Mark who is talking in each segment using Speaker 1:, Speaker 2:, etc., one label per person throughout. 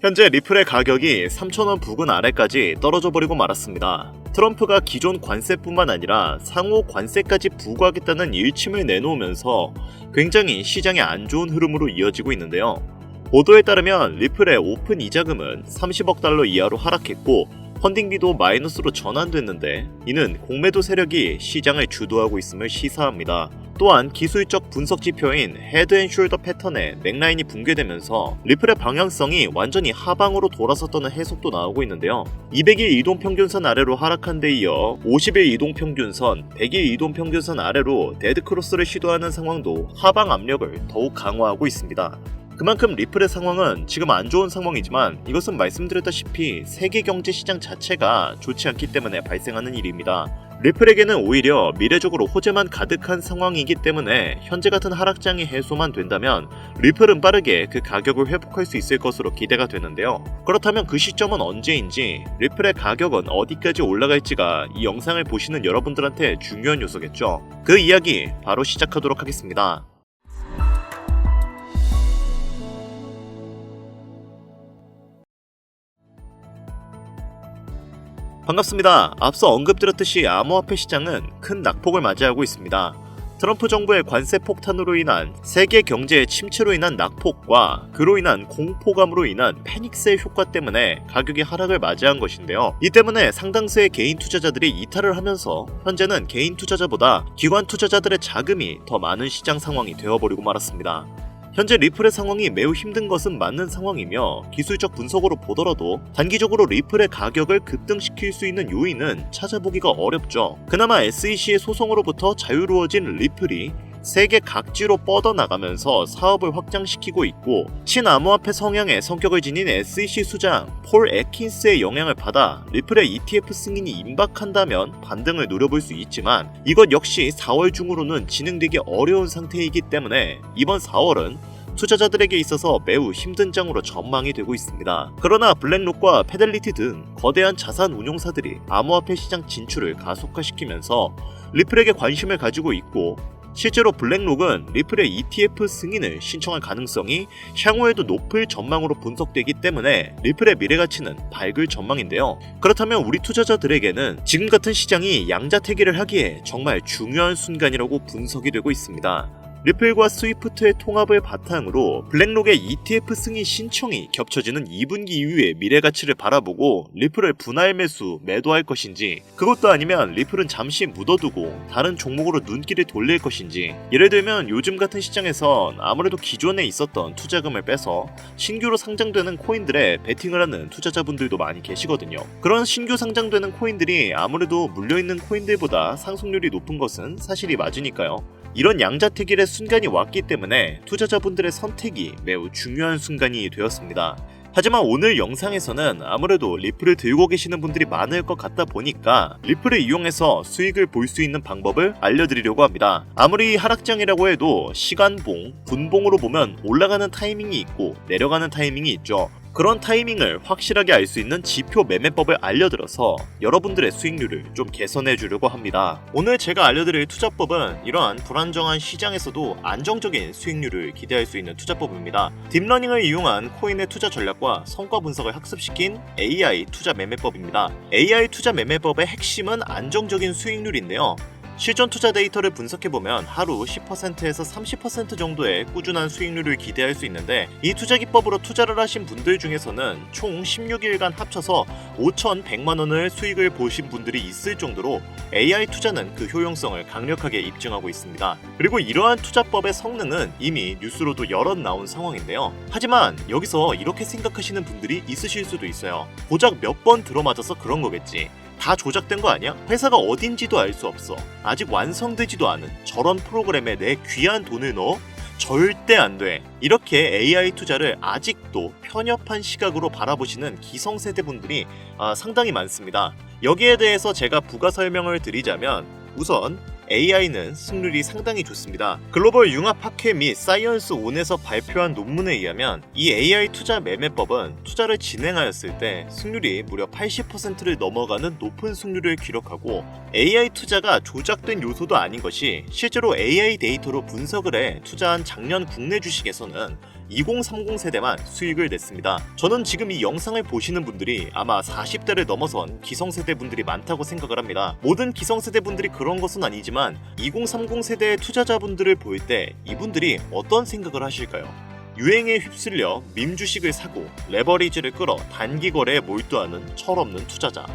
Speaker 1: 현재 리플의 가격이 3,000원 부근 아래까지 떨어져 버리고 말았습니다. 트럼프가 기존 관세뿐만 아니라 상호 관세까지 부과하겠다는 일침을 내놓으면서 굉장히 시장에 안 좋은 흐름으로 이어지고 있는데요. 보도에 따르면 리플의 오픈 이자금은 30억 달러 이하로 하락했고 펀딩비도 마이너스로 전환됐는데 이는 공매도 세력이 시장을 주도하고 있음을 시사합니다. 또한 기술적 분석 지표인 헤드 앤 숄더 패턴의 넥라인이 붕괴되면서 리플의 방향성이 완전히 하방으로 돌아섰다는 해석도 나오고 있는데요. 200일 이동평균선 아래로 하락한 데 이어 50일 이동평균선, 100일 이동평균선 아래로 데드크로스를 시도하는 상황도 하방 압력을 더욱 강화하고 있습니다. 그만큼 리플의 상황은 지금 안 좋은 상황이지만 이것은 말씀드렸다시피 세계 경제 시장 자체가 좋지 않기 때문에 발생하는 일입니다. 리플에게는 오히려 미래적으로 호재만 가득한 상황이기 때문에 현재 같은 하락장이 해소만 된다면 리플은 빠르게 그 가격을 회복할 수 있을 것으로 기대가 되는데요. 그렇다면 그 시점은 언제인지, 리플의 가격은 어디까지 올라갈지가 이 영상을 보시는 여러분들한테 중요한 요소겠죠. 그 이야기 바로 시작하도록 하겠습니다. 반갑습니다. 앞서 언급드렸듯이 암호화폐 시장은 큰 낙폭을 맞이하고 있습니다. 트럼프 정부의 관세 폭탄으로 인한 세계 경제의 침체로 인한 낙폭과 그로 인한 공포감으로 인한 패닉셀 효과 때문에 가격이 하락을 맞이한 것인데요. 이 때문에 상당수의 개인 투자자들이 이탈을 하면서 현재는 개인 투자자보다 기관 투자자들의 자금이 더 많은 시장 상황이 되어버리고 말았습니다. 현재 리플의 상황이 매우 힘든 것은 맞는 상황이며 기술적 분석으로 보더라도 단기적으로 리플의 가격을 급등시킬 수 있는 요인은 찾아보기가 어렵죠. 그나마 SEC의 소송으로부터 자유로워진 리플이 세계 각지로 뻗어나가면서 사업을 확장시키고 있고 친암호화폐 성향의 성격을 지닌 SEC 수장 폴 애킨스의 영향을 받아 리플의 ETF 승인이 임박한다면 반등을 노려볼 수 있지만 이것 역시 4월 중으로는 진행되기 어려운 상태이기 때문에 이번 4월은 투자자들에게 있어서 매우 힘든 장으로 전망이 되고 있습니다. 그러나 블랙록과 페델리티 등 거대한 자산 운용사들이 암호화폐 시장 진출을 가속화시키면서 리플에게 관심을 가지고 있고 실제로 블랙록은 리플의 ETF 승인을 신청할 가능성이 향후에도 높을 전망으로 분석되기 때문에 리플의 미래가치는 밝을 전망인데요. 그렇다면 우리 투자자들에게는 지금 같은 시장이 양자태기를 하기에 정말 중요한 순간이라고 분석이 되고 있습니다. 리플과 스위프트의 통합을 바탕으로 블랙록의 ETF 승인 신청이 겹쳐지는 2분기 이후의 미래가치를 바라보고 리플을 분할 매도할 것인지, 그것도 아니면 리플은 잠시 묻어두고 다른 종목으로 눈길을 돌릴 것인지, 예를 들면 요즘 같은 시장에선 아무래도 기존에 있었던 투자금을 빼서 신규로 상장되는 코인들에 베팅을 하는 투자자분들도 많이 계시거든요. 그런 신규 상장되는 코인들이 아무래도 물려있는 코인들보다 상승률이 높은 것은 사실이 맞으니까요. 이런 양자택일의 순간이 왔기 때문에 투자자분들의 선택이 매우 중요한 순간이 되었습니다. 하지만 오늘 영상에서는 아무래도 리플을 들고 계시는 분들이 많을 것 같다 보니까 리플을 이용해서 수익을 볼 수 있는 방법을 알려드리려고 합니다. 아무리 하락장이라고 해도 시간봉, 분봉으로 보면 올라가는 타이밍이 있고 내려가는 타이밍이 있죠. 그런 타이밍을 확실하게 알 수 있는 지표 매매법을 알려드려서 여러분들의 수익률을 좀 개선해 주려고 합니다. 오늘 제가 알려드릴 투자법은 이러한 불안정한 시장에서도 안정적인 수익률을 기대할 수 있는 투자법입니다. 딥러닝을 이용한 코인의 투자 전략과 성과 분석을 학습시킨 AI 투자 매매법입니다. AI 투자 매매법의 핵심은 안정적인 수익률인데요. 실전 투자 데이터를 분석해보면 하루 10%에서 30% 정도의 꾸준한 수익률을 기대할 수 있는데 이 투자 기법으로 투자를 하신 분들 중에서는 총 16일간 합쳐서 5,100만원을 수익을 보신 분들이 있을 정도로 AI 투자는 그 효용성을 강력하게 입증하고 있습니다. 그리고 이러한 투자법의 성능은 이미 뉴스로도 여럿 나온 상황인데요. 하지만 여기서 이렇게 생각하시는 분들이 있으실 수도 있어요. 고작 몇 번 들어맞아서 그런 거겠지. 다 조작된 거 아니야? 회사가 어딘지도 알 수 없어. 아직 완성되지도 않은 저런 프로그램에 내 귀한 돈을 넣어? 절대 안 돼. 이렇게 AI 투자를 아직도 편협한 시각으로 바라보시는 기성세대 분들이 상당히 많습니다. 여기에 대해서 제가 부가 설명을 드리자면 우선 AI는 승률이 상당히 좋습니다. 글로벌 융합학회 및 사이언스 온에서 발표한 논문에 의하면 이 AI 투자 매매법은 투자를 진행하였을 때 승률이 무려 80%를 넘어가는 높은 승률을 기록하고 AI 투자가 조작된 요소도 아닌 것이 실제로 AI 데이터로 분석을 해 투자한 작년 국내 주식에서는 2030 세대만 수익을 냈습니다. 저는 지금 이 영상을 보시는 분들이 아마 40대를 넘어선 기성세대 분들이 많다고 생각을 합니다. 모든 기성세대 분들이 그런 것은 아니지만 2030 세대의 투자자분들을 볼 때 이분들이 어떤 생각을 하실까요? 유행에 휩쓸려 밈 주식을 사고 레버리지를 끌어 단기 거래에 몰두하는 철없는 투자자.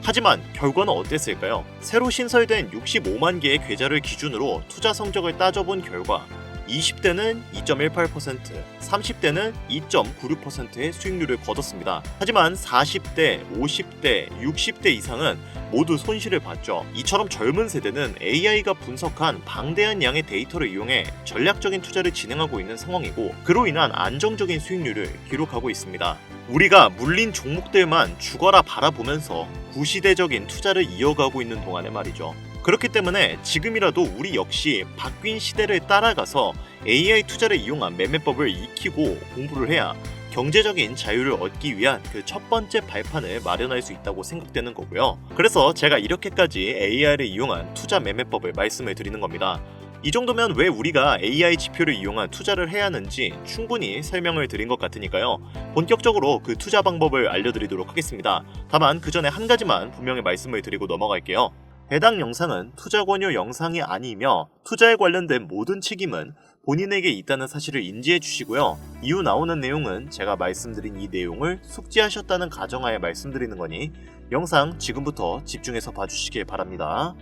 Speaker 1: 하지만 결과는 어땠을까요? 새로 신설된 65만 개의 계좌를 기준으로 투자 성적을 따져본 결과 20대는 2.18%, 30대는 2.96%의 수익률을 거뒀습니다. 하지만 40대, 50대, 60대 이상은 모두 손실을 봤죠. 이처럼 젊은 세대는 AI가 분석한 방대한 양의 데이터를 이용해 전략적인 투자를 진행하고 있는 상황이고 그로 인한 안정적인 수익률을 기록하고 있습니다. 우리가 물린 종목들만 죽어라 바라보면서 구시대적인 투자를 이어가고 있는 동안에 말이죠. 그렇기 때문에 지금이라도 우리 역시 바뀐 시대를 따라가서 AI 투자를 이용한 매매법을 익히고 공부를 해야 경제적인 자유를 얻기 위한 그 첫 번째 발판을 마련할 수 있다고 생각되는 거고요. 그래서 제가 이렇게까지 AI를 이용한 투자 매매법을 말씀을 드리는 겁니다. 이 정도면 왜 우리가 AI 지표를 이용한 투자를 해야 하는지 충분히 설명을 드린 것 같으니까요. 본격적으로 그 투자 방법을 알려드리도록 하겠습니다. 다만 그 전에 한 가지만 분명히 말씀을 드리고 넘어갈게요. 해당 영상은 투자 권유 영상이 아니며 투자에 관련된 모든 책임은 본인에게 있다는 사실을 인지해 주시고요. 이후 나오는 내용은 제가 말씀드린 이 내용을 숙지하셨다는 가정하에 말씀드리는 거니 영상 지금부터 집중해서 봐주시길 바랍니다.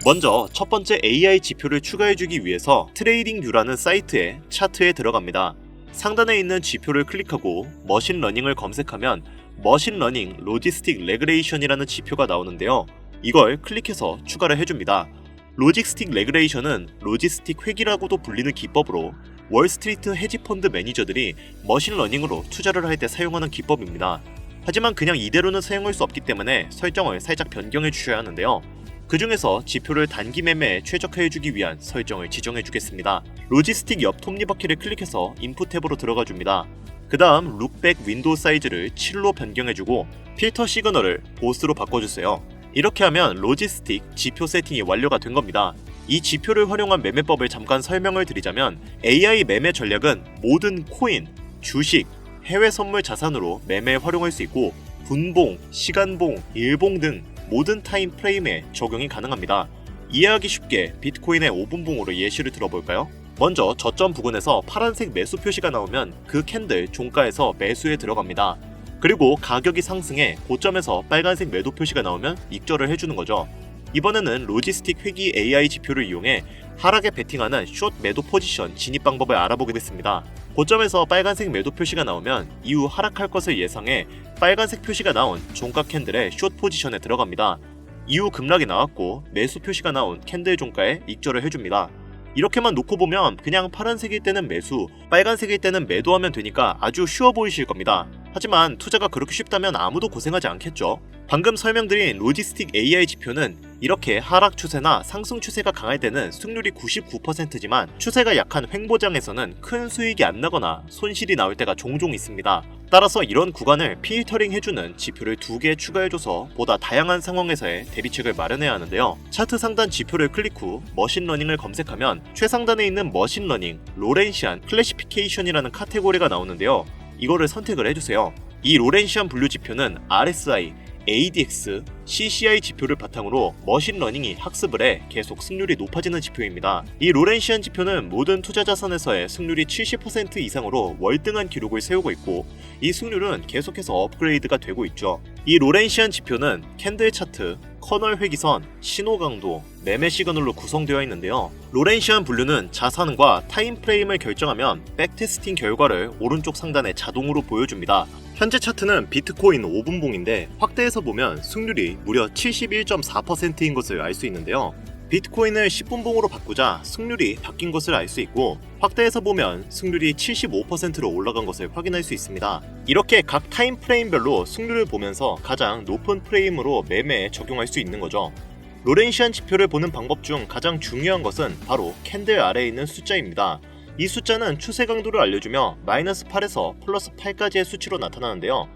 Speaker 1: 먼저 첫 번째 AI 지표를 추가해주기 위해서 트레이딩뷰라는 사이트의 차트에 들어갑니다. 상단에 있는 지표를 클릭하고 머신러닝을 검색하면 머신러닝 로지스틱 레그레이션이라는 지표가 나오는데요. 이걸 클릭해서 추가를 해줍니다. 로지스틱 레그레이션은 로지스틱 회귀라고도 불리는 기법으로 월스트리트 헤지펀드 매니저들이 머신러닝으로 투자를 할 때 사용하는 기법입니다. 하지만 그냥 이대로는 사용할 수 없기 때문에 설정을 살짝 변경해 주셔야 하는데요. 그 중에서 지표를 단기 매매에 최적화해주기 위한 설정을 지정해주겠습니다. 로지스틱 옆 톱니바퀴를 클릭해서 인풋 탭으로 들어가 줍니다. 그 다음 룩백 윈도우 사이즈를 7로 변경해주고 필터 시그널을 보스로 바꿔주세요. 이렇게 하면 로지스틱 지표 세팅이 완료가 된 겁니다. 이 지표를 활용한 매매법을 잠깐 설명을 드리자면 AI 매매 전략은 모든 코인, 주식, 해외 선물 자산으로 매매에 활용할 수 있고 분봉, 시간봉, 일봉 등 모든 타임 프레임에 적용이 가능합니다. 이해하기 쉽게 비트코인의 5분봉으로 예시를 들어볼까요? 먼저 저점 부근에서 파란색 매수 표시가 나오면 그 캔들 종가에서 매수에 들어갑니다. 그리고 가격이 상승해 고점에서 빨간색 매도 표시가 나오면 익절을 해주는 거죠. 이번에는 로지스틱 회귀 AI 지표를 이용해 하락에 베팅하는 숏 매도 포지션 진입 방법을 알아보겠습니다. 고점에서 빨간색 매도 표시가 나오면 이후 하락할 것을 예상해 빨간색 표시가 나온 종가 캔들의 숏 포지션에 들어갑니다. 이후 급락이 나왔고 매수 표시가 나온 캔들 종가에 익절을 해줍니다. 이렇게만 놓고 보면 그냥 파란색일 때는 매수, 빨간색일 때는 매도하면 되니까 아주 쉬워 보이실 겁니다. 하지만 투자가 그렇게 쉽다면 아무도 고생하지 않겠죠. 방금 설명드린 로지스틱 AI 지표는 이렇게 하락 추세나 상승 추세가 강할 때는 수익률이 99%지만 추세가 약한 횡보장에서는 큰 수익이 안 나거나 손실이 나올 때가 종종 있습니다. 따라서 이런 구간을 필터링 해주는 지표를 2개 추가해줘서 보다 다양한 상황에서의 대비책을 마련해야 하는데요. 차트 상단 지표를 클릭 후 머신러닝을 검색하면 최상단에 있는 머신러닝, 로렌시안 클래시피케이션이라는 카테고리가 나오는데요. 이거를 선택을 해주세요. 이 로렌시안 분류 지표는 RSI, ADX, CCI 지표를 바탕으로 머신러닝이 학습을 해 계속 승률이 높아지는 지표입니다. 이 로렌시안 지표는 모든 투자 자산에서의 승률이 70% 이상으로 월등한 기록을 세우고 있고 이 승률은 계속해서 업그레이드가 되고 있죠. 이 로렌시안 지표는 캔들 차트, 커널 회기선, 신호 강도, 매매 시그널로 구성되어 있는데요. 로렌시안 분류는 자산과 타임프레임을 결정하면 백테스팅 결과를 오른쪽 상단에 자동으로 보여줍니다. 현재 차트는 비트코인 5분봉인데 확대해서 보면 승률이 무려 71.4%인 것을 알 수 있는데요. 비트코인을 10분봉으로 바꾸자 승률이 바뀐 것을 알 수 있고 확대해서 보면 승률이 75%로 올라간 것을 확인할 수 있습니다. 이렇게 각 타임 프레임별로 승률을 보면서 가장 높은 프레임으로 매매에 적용할 수 있는 거죠. 로렌시안 지표를 보는 방법 중 가장 중요한 것은 바로 캔들 아래에 있는 숫자입니다. 이 숫자는 추세 강도를 알려주며 마이너스 8에서 플러스 8까지의 수치로 나타나는데요.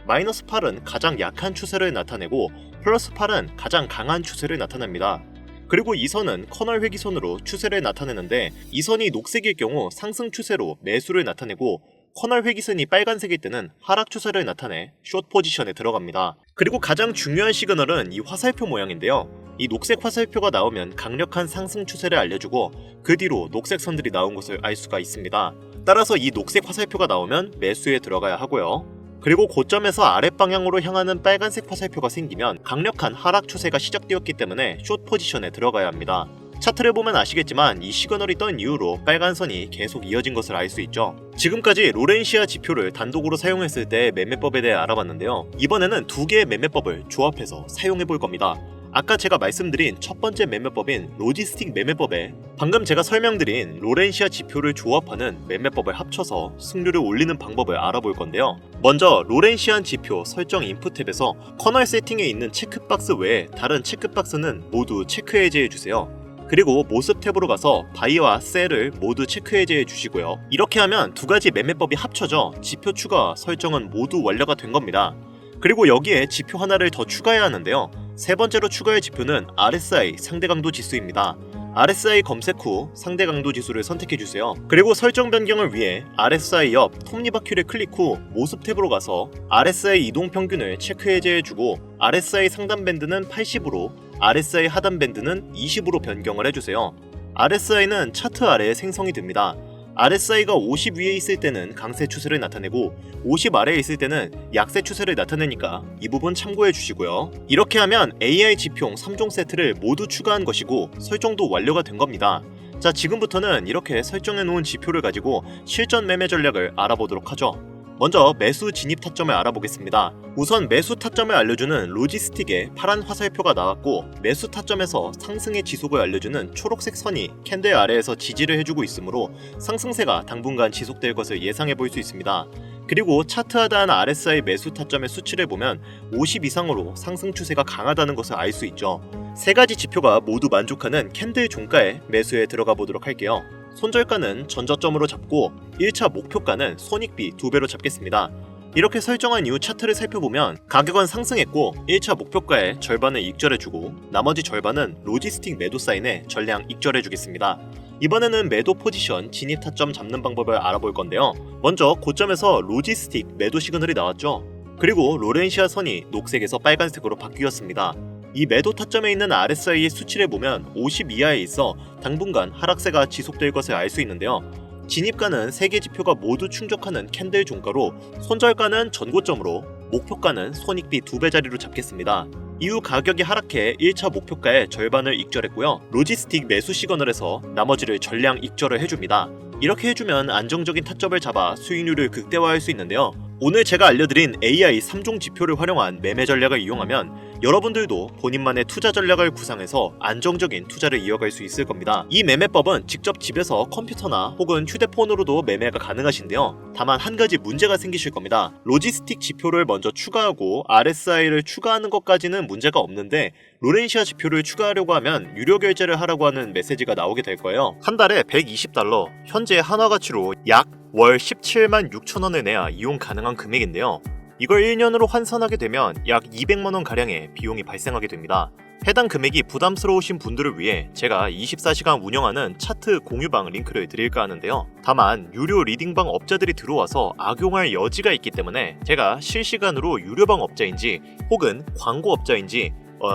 Speaker 1: 마이너스 8은 가장 약한 추세를 나타내고 플러스 8은 가장 강한 추세를 나타냅니다. 그리고 이 선은 커널 회기선으로 추세를 나타내는데 이 선이 녹색일 경우 상승 추세로 매수를 나타내고 커널 회기선이 빨간색일 때는 하락 추세를 나타내 숏 포지션에 들어갑니다. 그리고 가장 중요한 시그널은 이 화살표 모양인데요. 이 녹색 화살표가 나오면 강력한 상승 추세를 알려주고 그 뒤로 녹색 선들이 나온 것을 알 수가 있습니다. 따라서 이 녹색 화살표가 나오면 매수에 들어가야 하고요. 그리고 고점에서 아랫방향으로 향하는 빨간색 화살표가 생기면 강력한 하락 추세가 시작되었기 때문에 숏 포지션에 들어가야 합니다. 차트를 보면 아시겠지만 이 시그널이 떤 이후로 빨간 선이 계속 이어진 것을 알 수 있죠. 지금까지 로렌시아 지표를 단독으로 사용했을 때 매매법에 대해 알아봤는데요. 이번에는 두 개의 매매법을 조합해서 사용해 볼 겁니다. 아까 제가 말씀드린 첫 번째 매매법인 로지스틱 매매법에 방금 제가 설명드린 로렌시아 지표를 조합하는 매매법을 합쳐서 승률을 올리는 방법을 알아볼 건데요. 먼저 로렌시안 지표 설정 인풋 탭에서 커널 세팅에 있는 체크박스 외에 다른 체크박스는 모두 체크 해제해 주세요. 그리고 모습 탭으로 가서 바이와 셀을 모두 체크 해제해 주시고요. 이렇게 하면 두 가지 매매법이 합쳐져 지표 추가 설정은 모두 완료가 된 겁니다. 그리고 여기에 지표 하나를 더 추가해야 하는데요. 세 번째로 추가할 지표는 RSI 상대강도 지수입니다. RSI 검색 후 상대강도 지수를 선택해주세요. 그리고 설정 변경을 위해 RSI 옆 톱니바퀴를 클릭 후 모습 탭으로 가서 RSI 이동평균을 체크 해제해주고 RSI 상단 밴드는 80으로 RSI 하단 밴드는 20으로 변경을 해주세요. RSI는 차트 아래에 생성이 됩니다. RSI가 50 위에 있을 때는 강세 추세를 나타내고 50 아래에 있을 때는 약세 추세를 나타내니까 이 부분 참고해 주시고요. 이렇게 하면 AI 지표용 3종 세트를 모두 추가한 것이고 설정도 완료가 된 겁니다. 자, 지금부터는 이렇게 설정해 놓은 지표를 가지고 실전 매매 전략을 알아보도록 하죠. 먼저 매수 진입 타점을 알아보겠습니다. 우선 매수 타점을 알려주는 로지스틱에 파란 화살표가 나왔고 매수 타점에서 상승의 지속을 알려주는 초록색 선이 캔들 아래에서 지지를 해주고 있으므로 상승세가 당분간 지속될 것을 예상해 볼 수 있습니다. 그리고 차트 하단 RSI 매수 타점의 수치를 보면 50 이상으로 상승 추세가 강하다는 것을 알 수 있죠. 세 가지 지표가 모두 만족하는 캔들 종가에 매수에 들어가 보도록 할게요. 손절가는 전저점으로 잡고 1차 목표가는 손익비 2배로 잡겠습니다. 이렇게 설정한 이후 차트를 살펴보면 가격은 상승했고 1차 목표가의 절반을 익절해주고 나머지 절반은 로지스틱 매도 사인에 전량 익절해주겠습니다. 이번에는 매도 포지션 진입 타점 잡는 방법을 알아볼 건데요. 먼저 고점에서 로지스틱 매도 시그널이 나왔죠. 그리고 로렌시아 선이 녹색에서 빨간색으로 바뀌었습니다. 이 매도 타점에 있는 RSI의 수치를 보면 50 이하에 있어 당분간 하락세가 지속될 것을 알 수 있는데요. 진입가는 3개 지표가 모두 충족하는 캔들 종가로 손절가는 전고점으로 목표가는 손익비 2배 자리로 잡겠습니다. 이후 가격이 하락해 1차 목표가의 절반을 익절했고요. 로지스틱 매수 시그널에서 나머지를 전량 익절을 해줍니다. 이렇게 해주면 안정적인 타점을 잡아 수익률을 극대화할 수 있는데요. 오늘 제가 알려드린 AI 3종 지표를 활용한 매매 전략을 이용하면 여러분들도 본인만의 투자 전략을 구상해서 안정적인 투자를 이어갈 수 있을 겁니다. 이 매매법은 직접 집에서 컴퓨터나 혹은 휴대폰으로도 매매가 가능하신데요. 다만 한 가지 문제가 생기실 겁니다. 로지스틱 지표를 먼저 추가하고 RSI를 추가하는 것까지는 문제가 없는데 로렌시아 지표를 추가하려고 하면 유료 결제를 하라고 하는 메시지가 나오게 될 거예요. 한 달에 $120, 현재 한화 가치로 약 월 17만 6천 원을 내야 이용 가능한 금액인데요. 이걸 1년으로 환산하게 되면 약 200만 원 가량의 비용이 발생하게 됩니다. 해당 금액이 부담스러우신 분들을 위해 제가 24시간 운영하는 차트 공유방 링크를 드릴까 하는데요. 다만 유료 리딩방 업자들이 들어와서 악용할 여지가 있기 때문에 제가 실시간으로 유료방 업자인지 혹은 광고 업자인지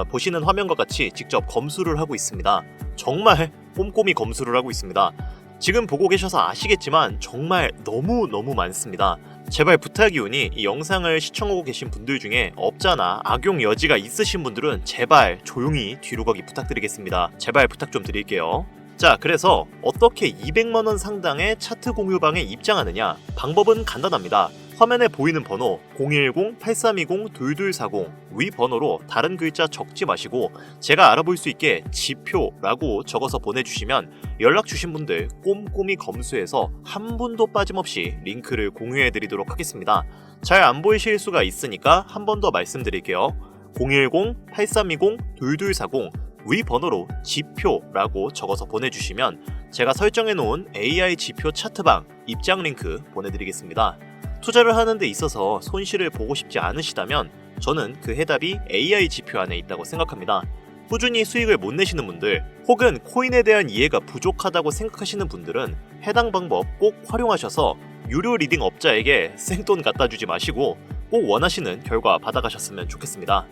Speaker 1: 보시는 화면과 같이 직접 검수를 하고 있습니다. 정말 꼼꼼히 검수를 하고 있습니다. 지금 보고 계셔서 아시겠지만 정말 너무 많습니다. 제발 부탁이오니 이 영상을 시청하고 계신 분들 중에 업자나 악용 여지가 있으신 분들은 제발 조용히 뒤로 가기 부탁드리겠습니다. 제발 부탁 좀 드릴게요. 자, 그래서 어떻게 200만원 상당의 차트 공유방에 입장하느냐? 방법은 간단합니다. 화면에 보이는 번호 010-8320-2240 위 번호로 다른 글자 적지 마시고 제가 알아볼 수 있게 지표라고 적어서 보내주시면 연락 주신 분들 꼼꼼히 검수해서 한 분도 빠짐없이 링크를 공유해드리도록 하겠습니다. 잘 안 보이실 수가 있으니까 한 번 더 말씀드릴게요. 010-8320-2240 위 번호로 지표라고 적어서 보내주시면 제가 설정해놓은 AI 지표 차트방 입장 링크 보내드리겠습니다. 투자를 하는 데 있어서 손실을 보고 싶지 않으시다면 저는 그 해답이 AI 지표 안에 있다고 생각합니다. 꾸준히 수익을 못 내시는 분들, 혹은 코인에 대한 이해가 부족하다고 생각하시는 분들은 해당 방법 꼭 활용하셔서 유료 리딩 업자에게 생돈 갖다 주지 마시고 꼭 원하시는 결과 받아가셨으면 좋겠습니다.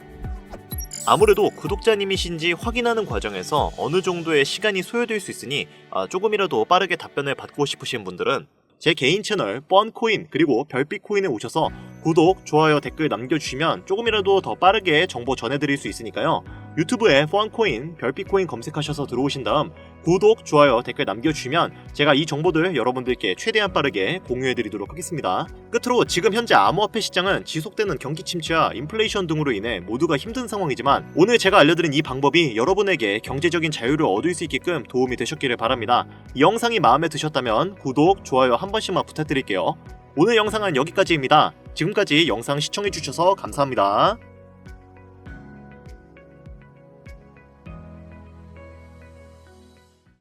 Speaker 1: 아무래도 구독자님이신지 확인하는 과정에서 어느 정도의 시간이 소요될 수 있으니 조금이라도 빠르게 답변을 받고 싶으신 분들은 제 개인 채널 뻔코인 그리고 별빛코인에 오셔서 구독, 좋아요, 댓글 남겨주시면 조금이라도 더 빠르게 정보 전해드릴 수 있으니까요. 유튜브에 뻔코인, 별빛코인 검색하셔서 들어오신 다음 구독, 좋아요, 댓글 남겨주시면 제가 이 정보들 여러분들께 최대한 빠르게 공유해드리도록 하겠습니다. 끝으로 지금 현재 암호화폐 시장은 지속되는 경기 침체와 인플레이션 등으로 인해 모두가 힘든 상황이지만 오늘 제가 알려드린 이 방법이 여러분에게 경제적인 자유를 얻을 수 있게끔 도움이 되셨기를 바랍니다. 이 영상이 마음에 드셨다면 구독, 좋아요 한 번씩만 부탁드릴게요. 오늘 영상은 여기까지입니다. 지금까지 영상 시청해주셔서 감사합니다.